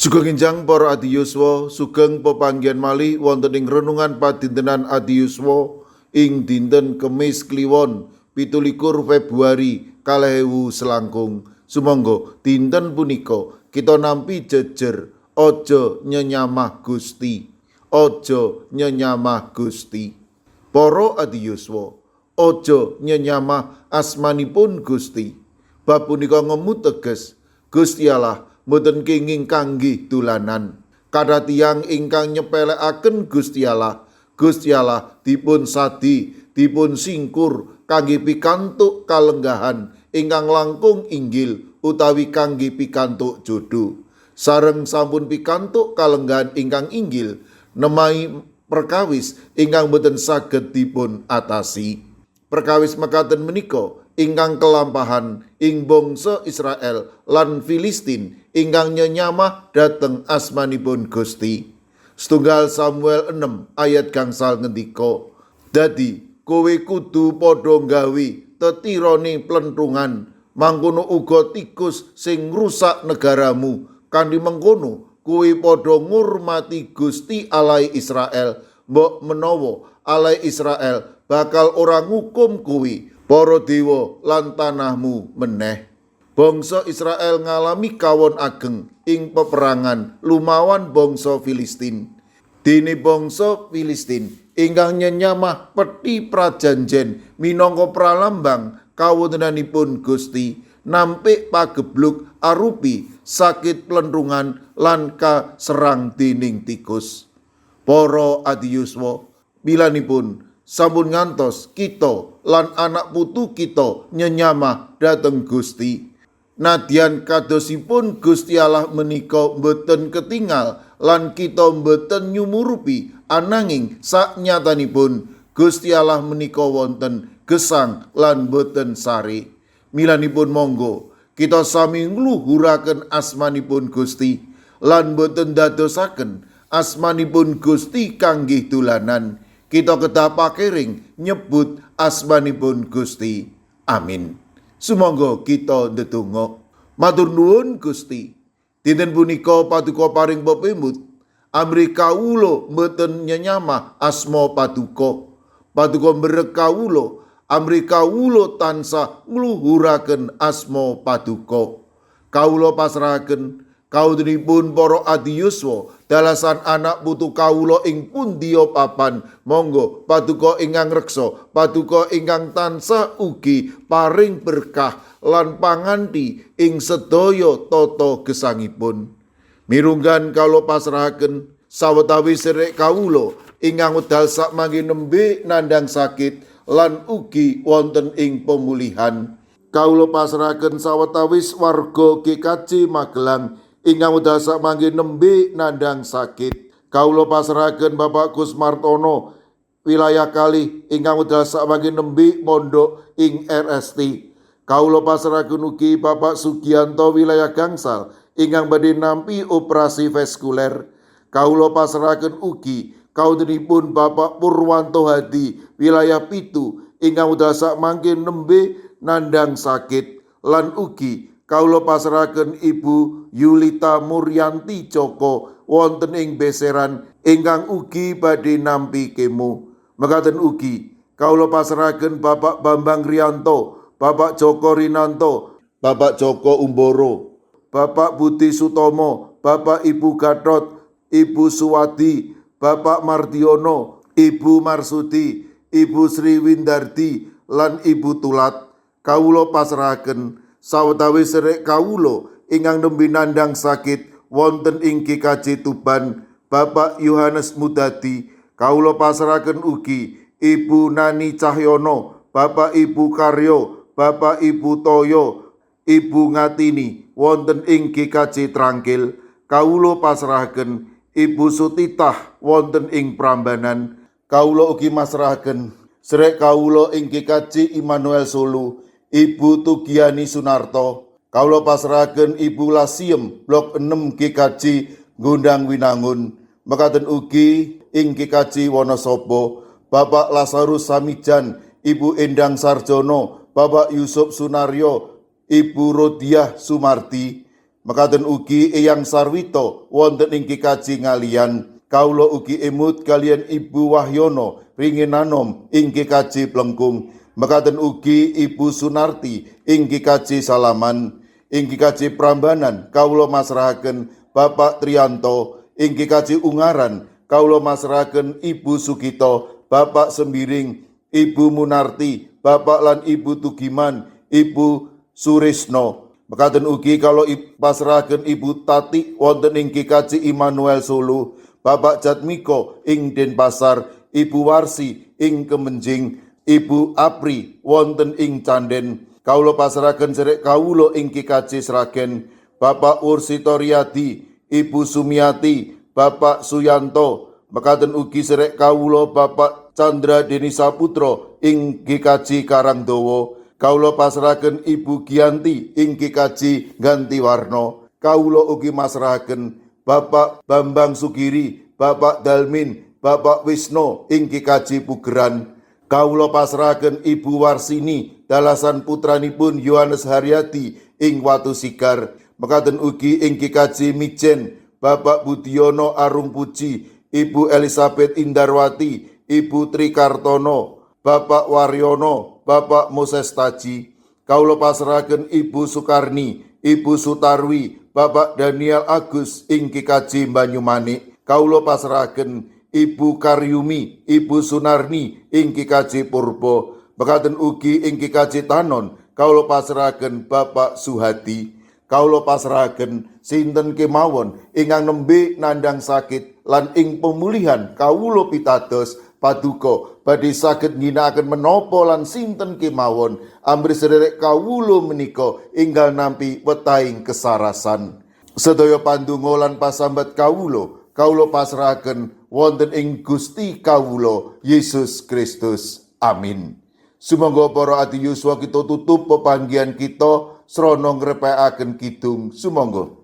Sugeng enjang para adiyuswa, sugeng pepanggihan malih wonten ing renungan padintenan adiyuswa ing dinten Kemis Kliwon 17 Februari 2020. Sumangga dinten punika kita nampi jejer aja nyenyamah Gusti. Aja nyenyamah Gusti. Para adiyuswa, aja nyenyamah asmanipun Gusti. Bab punika ngemu teges Gusti Allah mboten kenging kangge dolanan. Kathah tiyang ingkang nyepelekaken Gusti Allah dipun sadi, dipun singkur kangge pikantuk kalenggahan ingkang langkung inggil utawi kangge pikantuk jodoh. Sareng sampun pikantuk kalenggahan ingkang inggil, nemai perkawis ingkang boten saged dipun atasi. Perkawis mekaten menika ingkang kelampahan ing bangsa Israel lan Filistin ingkang nyenyamah dhateng asmanipun Gusti. Setunggal Samuel 6 ayat gangsal ngendika, "Dadi kowe kudu padha gawe tetirane plenthungan, mangkono uga tikus sing ngrusak negaramu, kanthi mengkono kowe padha ngurmati Gusti Allah Israel, mbok menawa Allah Israel bakal ora ngukum kowe, para dewa lan tanahmu meneh." Bangsa Israel ngalami kawon ageng ing peperangan lumawan bangsa Filistin. Dene bangsa Filistin ingkang nyenyamah peti prajanjen minangka pralambang kawontenanipun Gusti, nampik pagebluk arupi sakit plenthungan lan kaserang dening tikus. Para adiyuswa, bilanipun sampun ngantos kita lan anak putu kita nyenyamah dhateng Gusti. Nadyan kadosipun Gusti Allah menika mboten ketingal lan kita mboten nyumurupi, ananging saknyatanipun Gusti Allah menika wonten gesang lan mboten sare. Milanipun monggo kita sami ngluhuraken asmanipun Gusti lan mboten dadosaken asmanipun Gusti kangge dolanan. Kita kedah pakiring nyebut asmanipun Gusti. Amin. Sumangga kita ndedonga. Matur nuwun Gusti, dinten punika paduka paring pepimut, amri kawula mboten nyenyamah asma paduka. Paduka mberek kawula, amri kawula tansah ngluhuraken asma paduka. Kawula pasrahaken kawontenipun para adiyuswa dalasan anak putu kawula ing pundiya papan, monggo paduka ingkang reksa, paduka ingkang tansah ugi paring berkah lan panganti ing sedaya tata gesangipun. Mirunggan kawula pasrahaken sawetawis sedherek kawula ingkang wedal sakmangke nembe nandhang sakit lan ugi wonten ing pemulihan. Kawula pasrahaken sawetawis warga GKJ Magelang ingkang wedal sakmangke nembe nandhang sakit. Kawula pasrahaken Bapak Kusmartono wilayah kalih ingkang wedal sakmangke nembe mondok ing RST. Kawula pasrahaken ugi Bapak Sugianto wilayah gangsal ingkang badhe nampi operasi vaskuler. Kawula pasrahaken ugi kawontenipun Bapak Purwanto Hadi wilayah 7 ingkang wedal sakmangke nembe nandhang sakit, lan ugi kawula pasrahaken Ibu Yulita Muryanti Joko wonten ing Beseran ingkang ugi badhe nampi kemo. Mekaten ugi kawula pasrahaken Bapak Bambang Riyanto, Bapak Joko Rinanto, Bapak Joko Umboro, Bapak Budi Sutomo, Bapak Ibu Gatot, Ibu Suwadi, Bapak Mardiono, Ibu Marsudi, Ibu Sri Windardi lan Ibu Tulat. Kawula pasrahaken sawetawis sedherek kawula ingkang nembe nandhang sakit wonten ing GKJ Tuban, Bapak Yohanes Mudadi. Kawula pasrahaken ugi Ibu Nani Cahyono, Bapak Ibu Karyo, Bapak Ibu Toyo, Ibu Ngatini wonten ing GKJ Trangkil. Kawula pasrahaken Ibu Sutitah wonten ing Prambanan. Kawula ugi masrahaken sedherek kawula ing GKJ Immanuel Solo, Ibu Tugiani Sunarto. Kawula pasrahaken Ibu Lasiem Blok 6 GKJ Gondang Winangun. Mekaten ugi ing GKJ Wonosobo, Bapak Lazarus Samijan, Ibu Endang Sarjono, Bapak Yusuf Sunaryo, Ibu Rodiah Sumardi. Mekaten ugi Eyang Sarwito wonten ing kikaji ngalian. Kawula ugi emut kalian Ibu Wahyono ringin nanom ing kikaji Plengkung. Mekaten ugi Ibu Sunarti ing kikaji Salaman. Ing kikaji Prambanan kawula masrahaken Bapak Triyanto. Ing kikaji Ungaran kawula masrahaken Ibu Sukito, Bapak Sembiring, Ibu Munarti, Bapak lan Ibu Tugiman, Ibu Surisno. Mekaten ugi kalau pasrahaken Ibu Tati wonten ing kikaji Immanuel Solo, Bapak Jatmiko ing Denpasar, Ibu Warsi ing Kemenjing, Ibu Apri wonten ing Canden. Kawula pasrahaken sedherek kawula ing kikaji Sragen, Bapak Ursito Riyadi, Ibu Sumiati, Bapak Suyanto. Mekaten ugi sedherek kawula Bapak Chandra Deni Saputra ing kikaji Karangdawa. Kawula pasrahaken Ibu Giyanti ing kikaji Gantiwarna. Kawula ugi masrahaken Bapak Bambang Sugiri, Bapak Dalmin, Bapak Wisno ing kikaji Pugeran. Kawula pasrahaken Ibu Warsini dalasan putranipun Yohanes Haryadi ing Watu Sigar. Mekaten ugi ing kikaji Mijen Bapak Budiono Arung Puji, Ibu Elizabeth Indarwati, Ibu Trikartono, Bapak Waryono, Bapak Moses Taji. Kawula pasrahaken Ibu Sukarni, Ibu Sutarwi, Bapak Daniel Agus ing kikaji Banyumanik. Kawula pasrahaken Ibu Karyumi, Ibu Sunarni ing kikaji Purba. Mekaten ugi ing kikaji Tanon kawula pasrahaken Bapak Suhadi. Kawula pasrahaken sinten kemawon ingkang nembe nandhang sakit lan ing pemulihan kawula pitados paduka badhe saged ngginakaken menapa lan sinten kemawon amri sedherek kawula menika enggal nampi wetahing kesarasan. Sedaya pandonga lan pasambat kawula pasrahaken wonten ing Gusti kawula Yesus Kristus. Amin. Sumangga para adi yuswa kita tutup pepanggihan kita srana ngrepekaken kidung. Sumangga.